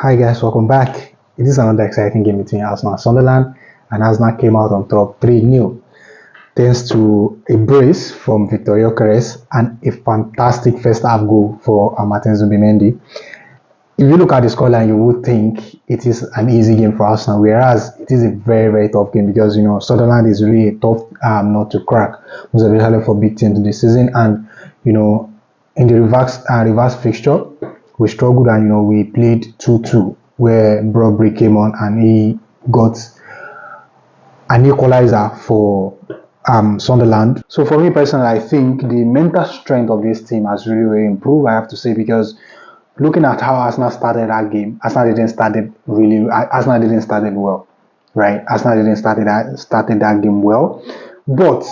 Hi guys, welcome back. It is another exciting game between Arsenal and Sunderland, and Arsenal came out on top 3-0 thanks to a brace from Viktor Gyokeres and a fantastic first half goal for Martin Zubimendi. If you look at the scoreline, you would think it is an easy game for Arsenal, whereas it is a very, very tough game because Sunderland is really a tough nut to crack, most especially for big teams this season. And in the reverse fixture, we struggled and we played 2-2 where Broadbury came on and he got an equalizer for Sunderland. So for me personally, I think the mental strength of this team has really, really improved, I have to say, because looking at how Arsenal started that game, Arsenal didn't start well, right? Arsenal didn't started that game well, but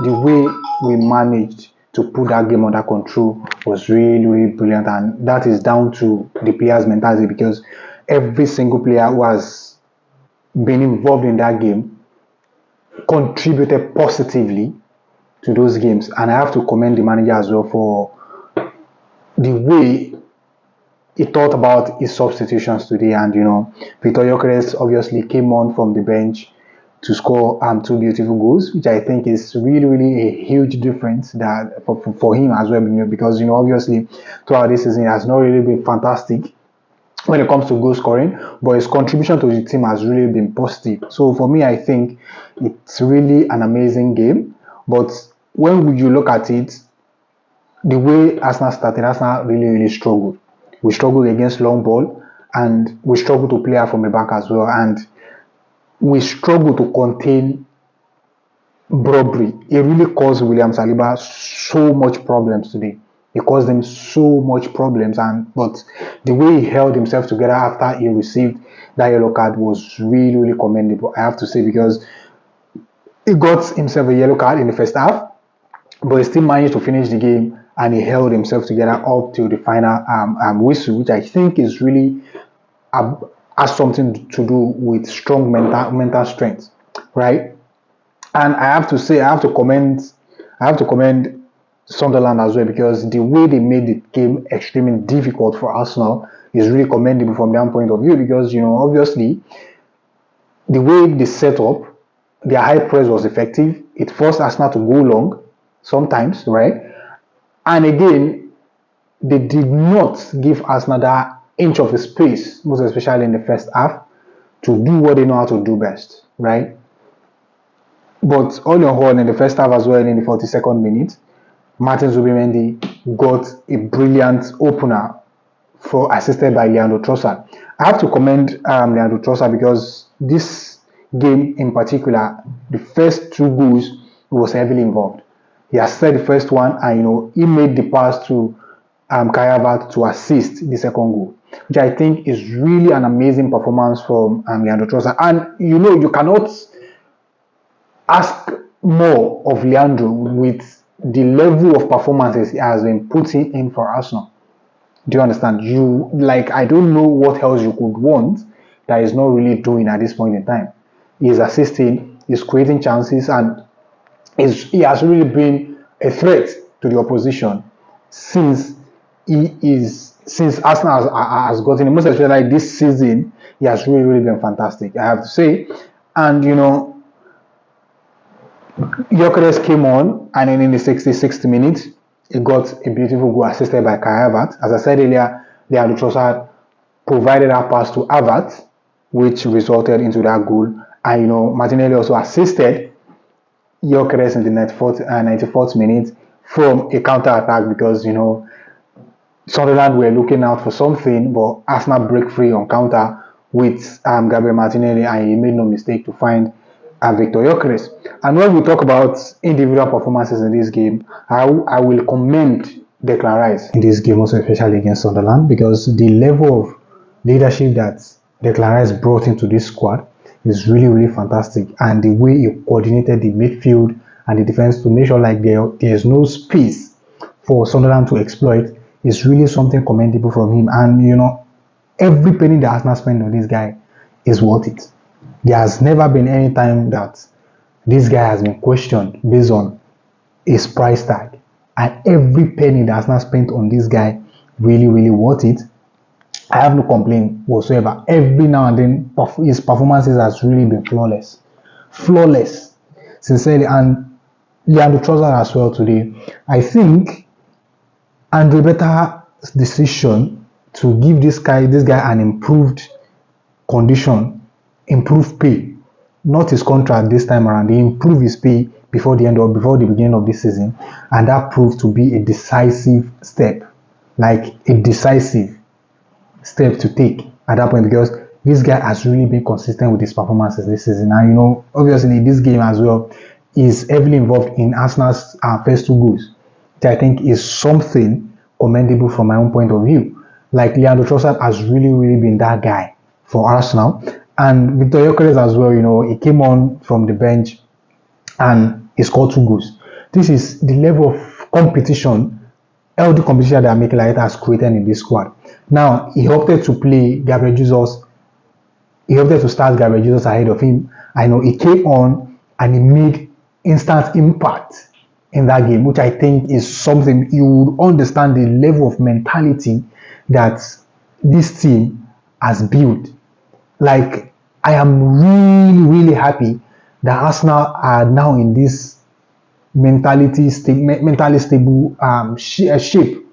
the way we managed to put that game under control was really, really brilliant, and that is down to the players' mentality, because every single player who has been involved in that game contributed positively to those games. And I have to commend the manager as well for the way he thought about his substitutions today. And Viktor Gyokeres obviously came on from the bench to score two beautiful goals, which I think is really, really a huge difference that for him as well, because obviously throughout this season it has not really been fantastic when it comes to goal scoring, but his contribution to the team has really been positive. So for me, I think it's really an amazing game. But when you look at it, the way Arsenal started, Arsenal really, really struggled. We struggled against long ball, and we struggled to play out from the back as well, and we struggled to contain Broadbury. It really caused William Saliba so much problems today. It caused him so much problems, but the way he held himself together after he received that yellow card was really, really commendable, I have to say, because he got himself a yellow card in the first half, but he still managed to finish the game, and he held himself together up till the final whistle, which I think is really has something to do with strong mental strength, right? And I have to commend Sunderland as well, because the way they made the game extremely difficult for Arsenal is really commendable from their point of view, because obviously the way they set up, their high press was effective. It forced Arsenal to go long sometimes, right? And again, they did not give Arsenal that inch of the space, most especially in the first half, to do what they know how to do best, right? But all in all, in the first half as well, in the 42nd minute, Martin Zubimendi got a brilliant opener assisted by Leandro Trossard. I have to commend Leandro Trossard, because this game in particular, the first two goals, he was heavily involved. He assisted the first one, and he made the pass to Kai Havertz to assist the second goal, which I think is really an amazing performance from Leandro Trossard. And you cannot ask more of Leandro with the level of performances he has been putting in for Arsenal. Do you understand? I don't know what else you could want that he's not really doing at this point in time. He's assisting, he's creating chances, and he has really been a threat to the opposition since Arsenal has gotten him. Most especially like this season, he has really, really been fantastic, I have to say. And Gyokeres came on, and then in the 66th minute, he got a beautiful goal assisted by Kai Havertz. As I said earlier, Leandro Trossard provided that pass to Havertz, which resulted into that goal. And Martinelli also assisted Gyokeres in the 94th minute from a counter attack, because Sunderland were looking out for something, but Arsenal break free on counter with Gabriel Martinelli, and he made no mistake to find Viktor Gyokeres. And when we talk about individual performances in this game, I will commend Declan Rice in this game, also especially against Sunderland, because the level of leadership that Declan Rice brought into this squad is really, really fantastic. And the way he coordinated the midfield and the defense to make sure there's no space for Sunderland to exploit is really something commendable from him. And every penny that Arsenal spent on this guy is worth it. There has never been any time that this guy has been questioned based on his price tag, and every penny that Arsenal spent on this guy really, really worth it. I have no complaint whatsoever. Every now and then, his performances has really been flawless, flawless, sincerely. And Leandro Trossard as well today. I think Andre Beta's decision to give this guy an improved condition, improved pay, not his contract this time around. He improved his pay before the beginning of this season, and that proved to be a decisive step, like a decisive step to take at that point, because this guy has really been consistent with his performances this season. And obviously, this game as well is heavily involved in Arsenal's first two goals, which I think is something commendable from my own point of view. Like Leandro Trossard has really been that guy for Arsenal, and Viktor Gyokeres as well. He came on from the bench and he scored two goals. This is the level of competition, healthy competition that Mikel Arteta has created in this squad. Now, he opted to play Gabriel Jesus. He opted to start Gabriel Jesus ahead of him. I know he came on and he made instant impact in that game, which I think is something you would understand the level of mentality that this team has built. Like, I am really happy that Arsenal are now in this mentally stable shape,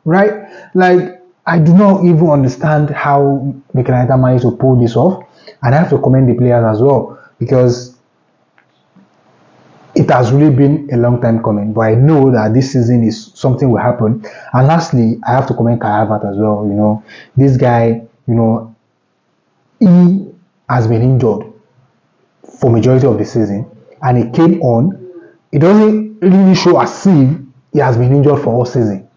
right? Like, I do not even understand how Mikel Arteta managed to pull this off, and I have to commend the players as well, because it has really been a long time coming. But I know that this season is something will happen. And lastly, I have to commend Kai Havertz as well. This guy, he has been injured for majority of the season, and he came on. It doesn't really show as if he has been injured for all season.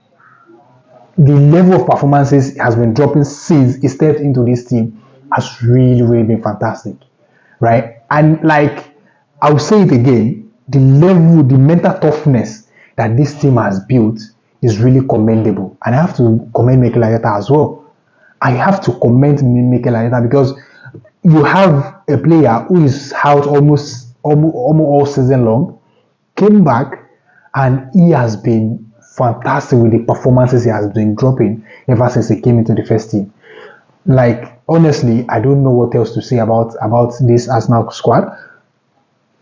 The level of performances has been dropping since he stepped into this team has really been fantastic, right? And like, I'll say it again, the level, the mental toughness that this team has built is really commendable. And I have to commend Mikel Arteta as well. I have to commend Mikel Arteta, because you have a player who is out almost all season long, came back, and he has been fantastic with the performances he has been dropping ever since he came into the first team. Like, honestly, I don't know what else to say about this Arsenal squad.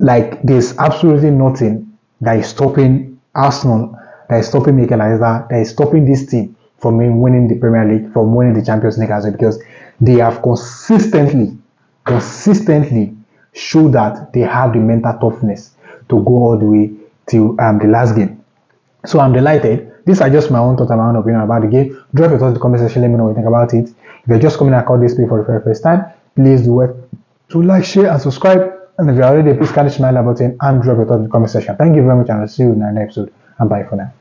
Like, there's absolutely nothing that is stopping Arsenal, that is stopping Mikel Arteta, that is stopping this team from winning the Premier League, from winning the Champions League as well, because they have consistently showed that they have the mental toughness to go all the way to the last game. So I'm delighted. These are just my own thoughts and my own opinion about the game. Drop your thoughts in the comment section. Let me know what you think about it. If you're just coming across this page for the very first time, please do it to like, share, and subscribe. And if you're already, please kindly smash that button and drop your thoughts in the comment section. Thank you very much, and I'll see you in the next episode. And bye for now.